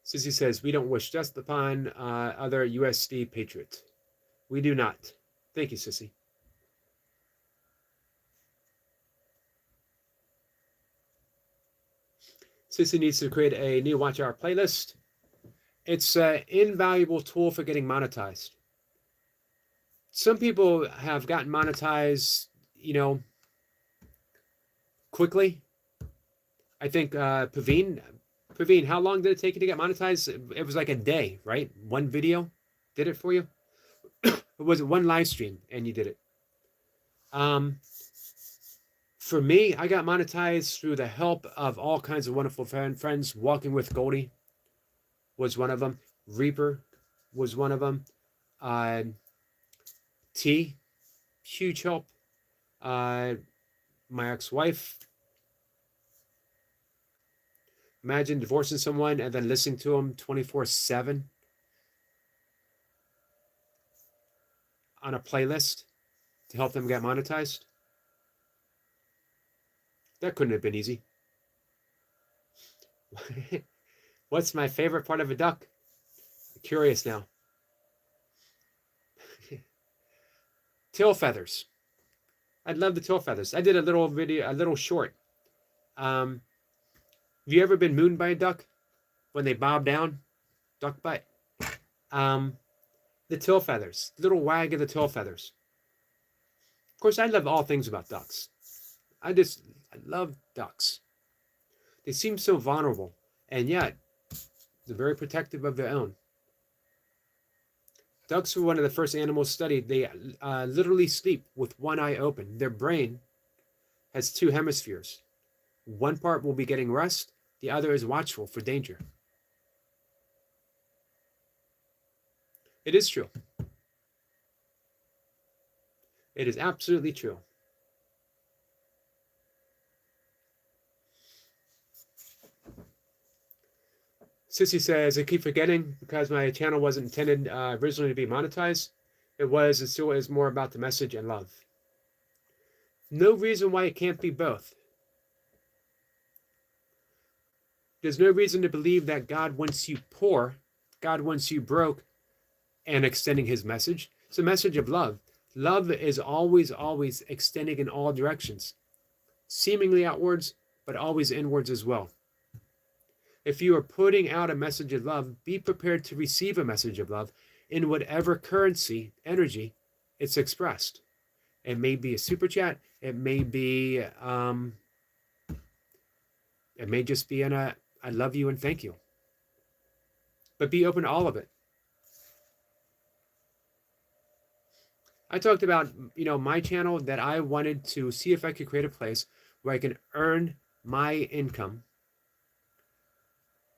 A: Sissy says, we don't wish death upon other USD patriots. We do not. Thank you, Sissy. Sissy needs to create a new watch hour playlist. It's an invaluable tool for getting monetized. Some people have gotten monetized, quickly. I think Paveen, how long did it take you to get monetized? It was like a day, right? One video did it for you? Or was it one live stream and you did it? For me, I got monetized through the help of all kinds of wonderful friends. Walking with Goldie was one of them. Reaper was one of them. T, huge help. My ex-wife. Imagine divorcing someone and then listening to them 24/7 on a playlist to help them get monetized. That couldn't have been easy. What's my favorite part of a duck? I'm curious now. Tail feathers. I love the tail feathers. I did a little video, a little short. Have you ever been mooned by a duck when they bob down? Duck butt. The tail feathers. Little wag of the tail feathers. Of course, I love all things about ducks. I love ducks. They seem so vulnerable, and yet they're very protective of their own. Ducks were one of the first animals studied. They literally sleep with one eye open. Their brain has two hemispheres. One part will be getting rest. The other is watchful for danger. It is true. It is absolutely true. Sissy says, I keep forgetting because my channel wasn't intended originally to be monetized. It was and still is more about the message and love. No reason why it can't be both. There's no reason to believe that God wants you poor, God wants you broke, and extending his message. It's a message of love. Love is always, always extending in all directions, seemingly outwards, but always inwards as well. If you are putting out a message of love, be prepared to receive a message of love in whatever currency, energy it's expressed. It may be a super chat. It may be, it may just be in a, I love you and thank you. But be open to all of it. I talked about, my channel, that I wanted to see if I could create a place where I can earn my income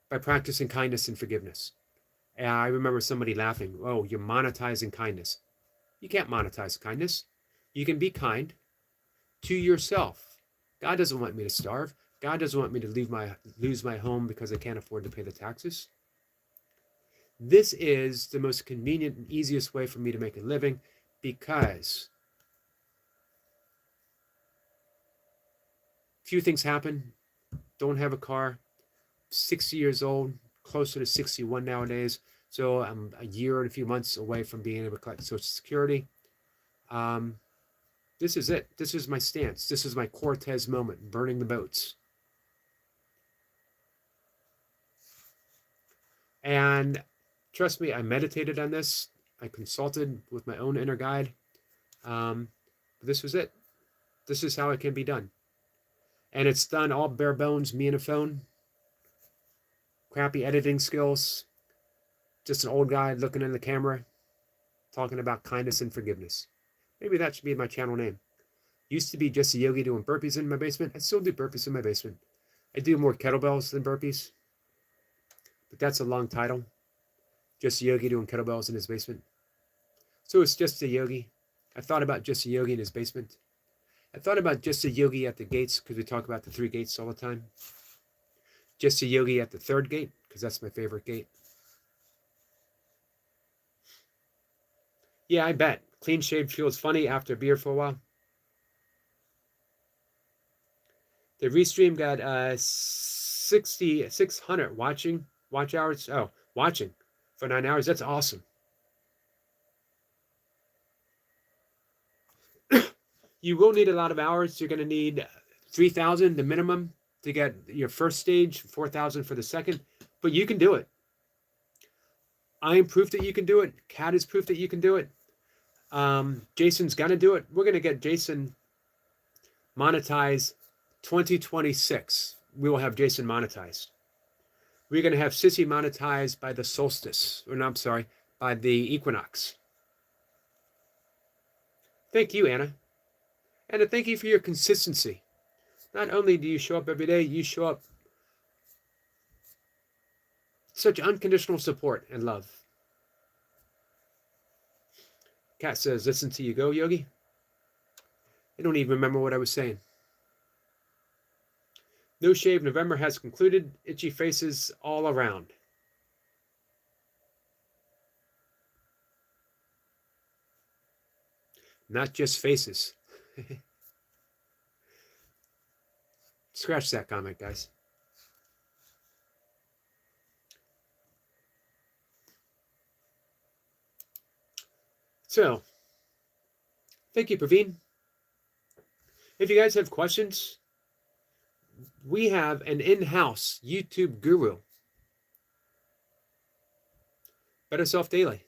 A: by practicing kindness and forgiveness. And I remember somebody laughing, "Oh, you're monetizing kindness." You can't monetize kindness. You can be kind to yourself. God doesn't want me to starve. God doesn't want me to lose my home because I can't afford to pay the taxes. This is the most convenient and easiest way for me to make a living, because few things happen. Don't have a car, 60 years old, closer to 61 nowadays. So I'm a year and a few months away from being able to collect Social Security. This is it. This is my stance. This is my Cortez moment, burning the boats. And trust me, I meditated on this. I consulted with my own inner guide. But this was it. This is how it can be done. And it's done all bare bones, me and a phone. Crappy editing skills. Just an old guy looking in the camera, talking about kindness and forgiveness. Maybe that should be my channel name. Used to be just a yogi doing burpees in my basement. I still do burpees in my basement. I do more kettlebells than burpees. But that's a long title. Just a yogi doing kettlebells in his basement. So it's just a yogi. I thought about just a yogi in his basement. I thought about just a yogi at the gates, because we talk about the 3 gates all the time. Just a yogi at the 3rd gate, because that's my favorite gate. Yeah, I bet. Clean shaved feels funny after a beer for a while. The restream got 600 watch hours. Oh, watching for 9 hours. That's awesome. You will need a lot of hours. You're going to need 3,000, the minimum, to get your first stage, 4,000 for the second. But you can do it. I am proof that you can do it. Kat is proof that you can do it. Jason's going to do it. We're going to get Jason monetized 2026. We will have Jason monetized. We're going to have Sissy monetized by the solstice. Or no, I'm sorry, by the equinox. Thank you, Anna. And thank you for your consistency. Not only do you show up every day, you show up such unconditional support and love. Kat says, listen to you go, Yogi. I don't even remember what I was saying. No Shave November has concluded. Itchy faces all around. Not just faces. Scratch that comment, guys. So, thank you, Praveen. If you guys have questions, we have an in-house YouTube guru. Better Self Daily.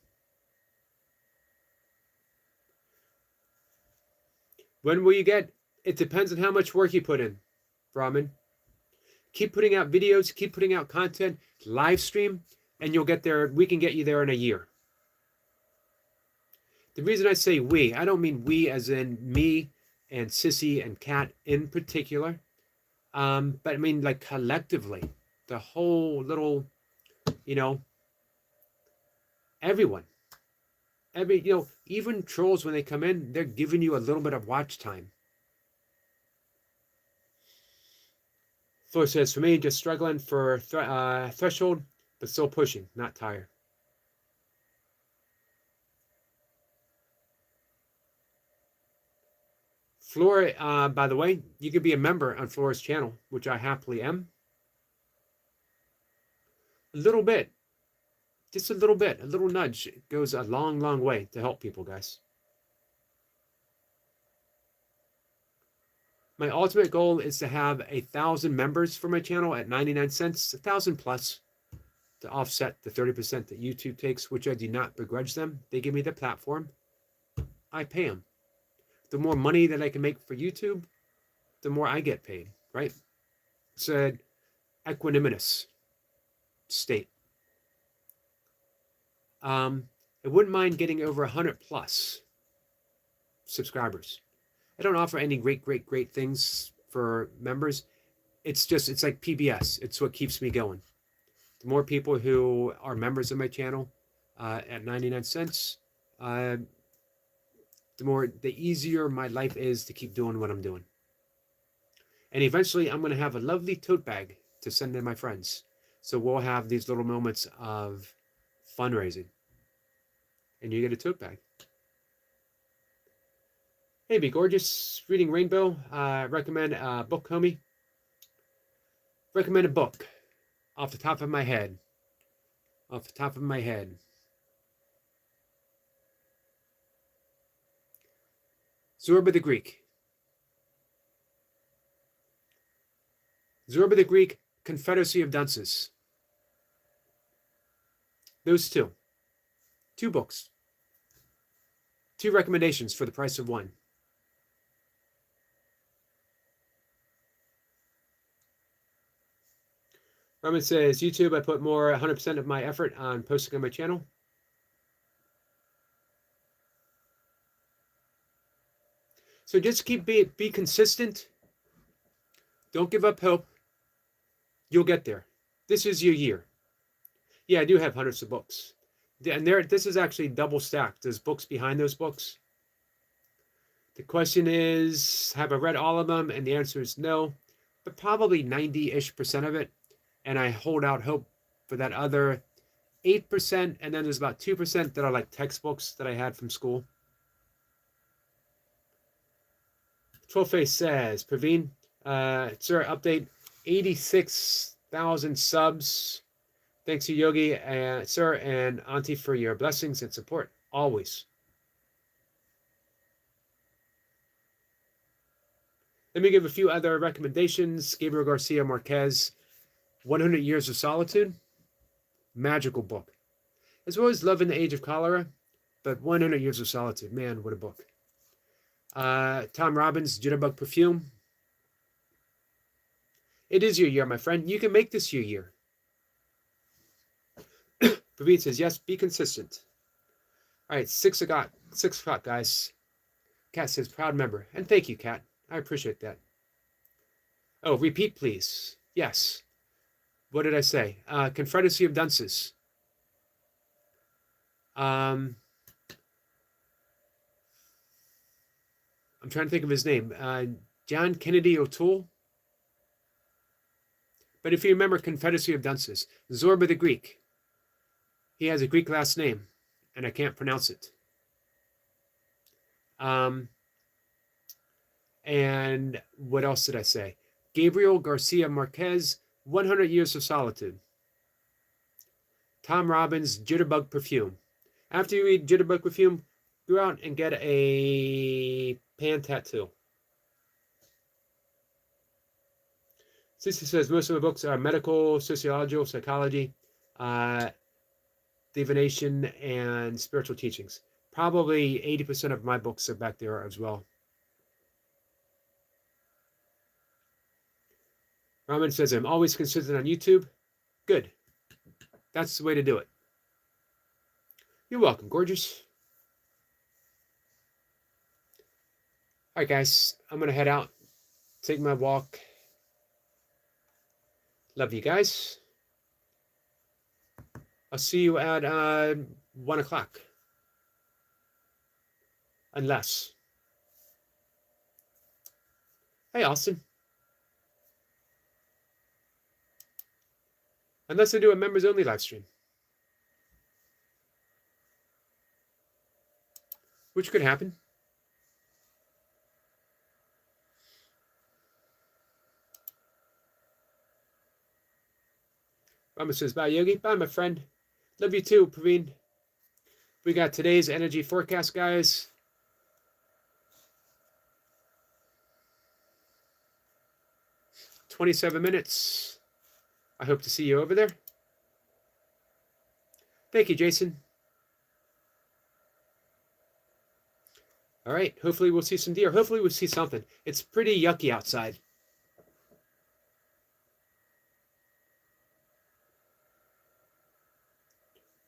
A: When will you get? It depends on how much work you put in, Brahmin. Keep putting out videos, keep putting out content, live stream, and you'll get there. We can get you there in a year. The reason I say we, I don't mean we as in me and Sissy and Kat in particular, but I mean like collectively, the whole little, everyone. Even trolls, when they come in, they're giving you a little bit of watch time. Floor says, for me, just struggling for threshold, but still pushing, not tired. Flora, by the way, you could be a member on Flora's channel, which I happily am. A little bit, just a little bit, a little nudge goes a long, long way to help people, guys. My ultimate goal is to have 1,000 members for my channel at 99 cents, 1,000 plus, to offset the 30% that YouTube takes, which I do not begrudge them. They give me the platform. I pay them. The more money that I can make for YouTube, the more I get paid, right? It's an equanimous state. I wouldn't mind getting over 100 plus subscribers. I don't offer any great things for members. It's like PBS. It's what keeps me going. The more people who are members of my channel at 99 cents, the easier my life is to keep doing what I'm doing. And eventually I'm going to have a lovely tote bag to send to my friends. So we'll have these little moments of fundraising. And you get a tote bag. Hey, be gorgeous. Reading Rainbow. Recommend a book, homie. Recommend a book. Off the top of my head. Zorba the Greek. Zorba the Greek, Confederacy of Dunces. Those two. 2 books. 2 recommendations for the price of 1. Roman says, YouTube, I put more 100% of my effort on posting on my channel. So just be consistent. Don't give up hope. You'll get there. This is your year. Yeah, I do have hundreds of books. And this is actually double stacked. There's books behind those books. The question is, have I read all of them? And the answer is no, but probably 90-ish% of it. And I hold out hope for that other 8%. And then there's about 2% that are like textbooks that I had from school. Trollface says, Praveen, sir, update 86,000 subs. Thanks to Yogi, sir, and Auntie for your blessings and support, always. Let me give a few other recommendations. Gabriel Garcia Marquez, 100 Years of Solitude, magical book. As well as Love in the Age of Cholera, but 100 Years of Solitude, man, what a book. Tom Robbins, Jitterbug Perfume. It is your year, my friend. You can make this your year. Praveen says, yes, be consistent. All right, 6 o'clock, guys. Kat says, proud member. And thank you, Kat. I appreciate that. Oh, repeat, please. Yes. What did I say? Confederacy of Dunces. I'm trying to think of his name. John Kennedy O'Toole. But if you remember Confederacy of Dunces, Zorba the Greek. He has a Greek last name, and I can't pronounce it. And what else did I say? Gabriel Garcia Marquez, 100 Years of Solitude. Tom Robbins, Jitterbug Perfume. After you read Jitterbug Perfume, go out and get a pan tattoo. Sissy says, most of my books are medical, sociological, psychology, divination, and spiritual teachings. Probably 80% of my books are back there as well. Raman says, I'm always consistent on YouTube. Good. That's the way to do it. You're welcome, gorgeous. All right, guys. I'm going to head out, take my walk. Love you guys. I'll see you at 1 o'clock. Unless. Hey, Austin. Unless I do a members only live stream. Which could happen. Rama says, bye, Yogi. Bye, my friend. Love you too, Praveen. We got today's energy forecast, guys. 27 minutes. I hope to see you over there. Thank you, Jason. All right. Hopefully we'll see some deer. Hopefully we'll see something. It's pretty yucky outside.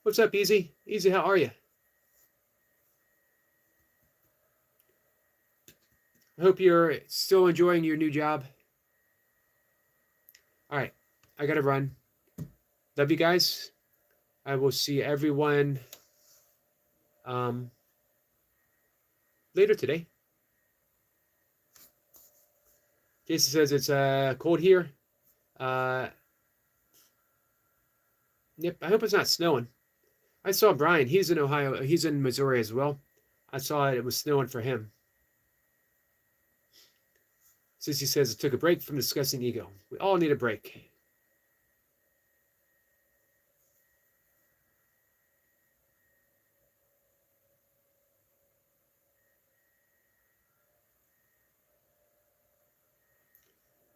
A: What's up, Easy? Easy, how are you? I hope you're still enjoying your new job. All right. I got to run. Love you guys. I will see everyone later today. Jason says it's cold here. Yep, I hope it's not snowing. I saw Brian. He's in Ohio. He's in Missouri as well. I saw it was snowing for him. Sissy says it took a break from discussing ego. We all need a break.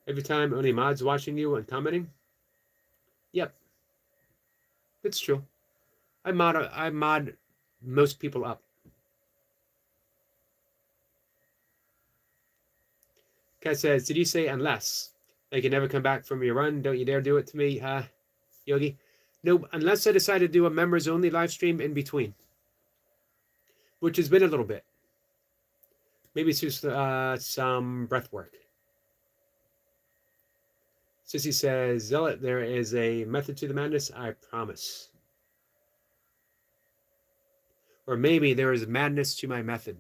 A: Every time only mods watching you and commenting. Yep, it's true. I mod most people up. Kat says, did you say unless? Like you never come back from your run? Don't you dare do it to me, Yogi. No, unless I decide to do a members only live stream in between, which has been a little bit. Maybe it's just some breath work. Sissy says, Zealot, there is a method to the madness, I promise. Or maybe there is madness to my method.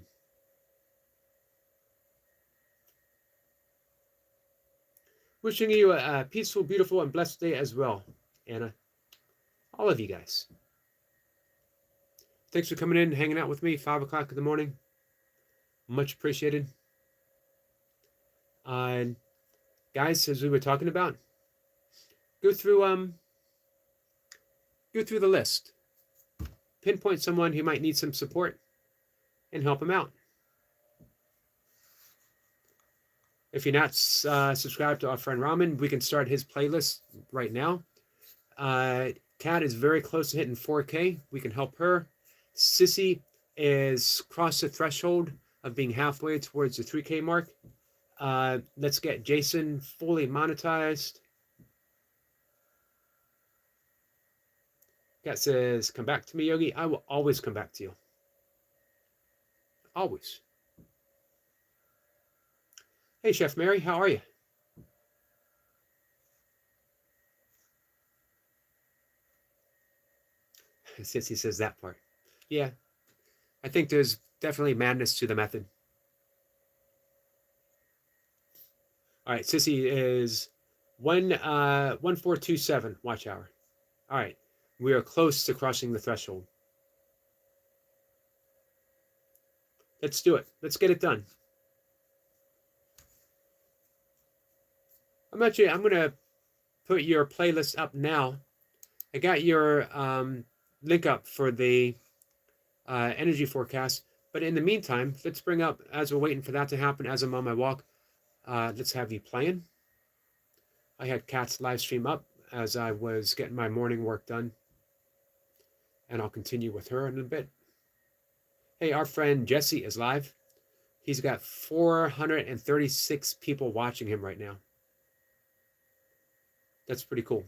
A: Wishing you a peaceful, beautiful, and blessed day as well, Anna. All of you guys. Thanks for coming in and hanging out with me, 5 o'clock in the morning. Much appreciated. Guys, as we were talking about, go through the list. Pinpoint someone who might need some support and help them out. If you're not subscribed to our friend Ramen, we can start his playlist right now. Kat is very close to hitting 4K. We can help her. Sissy is crossed the threshold of being halfway towards the 3K mark. Let's get Jason fully monetized. Kat says, come back to me, Yogi. I will always come back to you. Always. Hey, Chef Mary, how are you? Sissy says that part. Yeah, I think there's definitely madness to the method. All right, Sissy is 1427 watch hour. All right, we are close to crossing the threshold. Let's do it. Let's get it done. I'm going to put your playlist up now. I got your link up for the energy forecast. But in the meantime, let's bring up, as we're waiting for that to happen, as I'm on my walk, let's have you playing. I had Kat's live stream up as I was getting my morning work done. And I'll continue with her in a bit. Hey, our friend Jesse is live. He's got 436 people watching him right now. That's pretty cool.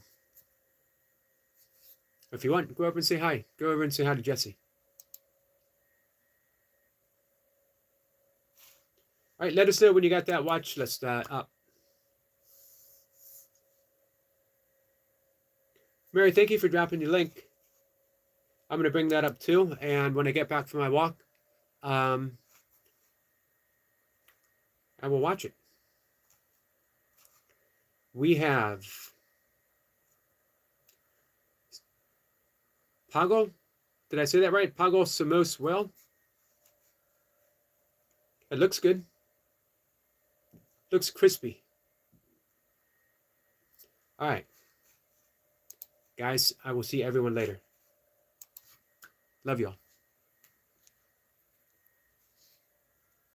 A: If you want, go over and say hi. Go over and say hi to Jesse. All right, let us know when you got that watch list up. Mary, thank you for dropping your link. I'm going to bring that up too. And when I get back from my walk, I will watch it. We have Pago. Did I say that right? Pago Samos well. It looks good. Looks crispy. All right. Guys, I will see everyone later. Love y'all.